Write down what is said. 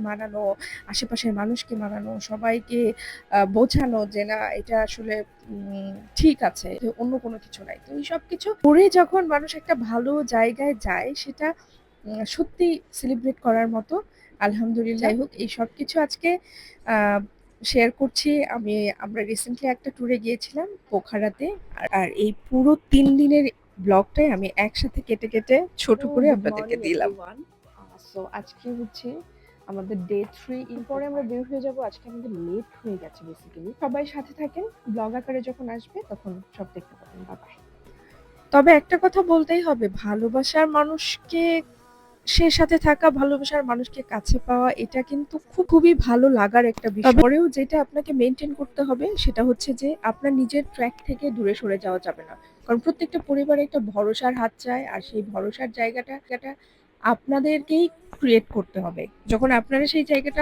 মানানো, আশেপাশের মানুষকে মানানো, সবাইকে বোঝানো যে না এটা আসলে ঠিক আছে। অন্য কোনো কিছু নাই। তো এই সবকিছু করে যখন মানুষ একটা ভালো জায়গায় যায় সেটা সত্যিই সেলিব্রেট করার মতো। আলহামদুলিল্লাহ। যাই হোক এই সবকিছু আজকে আ শেয়ার করছি। আমরা রিসেন্টলি একটা ট্যুরে গিয়েছিলাম পোখারাতে। আর এই পুরো ৩ দিনের ব্লগটাই আমি একসাথে কেটে ছোট হ্যালো, করে গুড আপনাদেরকে মর্নিং দিলাম। এভরিওয়ান। সো আজকে হচ্ছে আমাদের ডে 3 একটু পরে আমরা বের হয়ে যাব। আজকে আমাদের লেট হয়ে গেছে বেসিক্যালি। সবাই সাথে থাকেন। ব্লগ আকারে যখন আসবে তখন সব দেখতে পাবেন। Bye bye. তবে একটা কথা বলতেই হবে, ভালোবাসার মানুষকে সে সাথে থাকা, ভালোবাসার মানুষকে কাছে পাওয়া এটা কিন্তু খুবই ভালো লাগার একটা বিষয়। পরেও যেটা আপনাকে মেইনটেইন করতে হবে সেটা হচ্ছে যে আপনার নিজের ট্র্যাক থেকে দূরে সরে যাওয়া যাবে না। কারণ প্রত্যেকটা পরিবারে একটা ভরসার হাত চায় আর সেই ভরসার জায়গাটা আপনাদেরকেই ক্রিয়েট করতে হবে। যখন আপনারা সেই জায়গাটা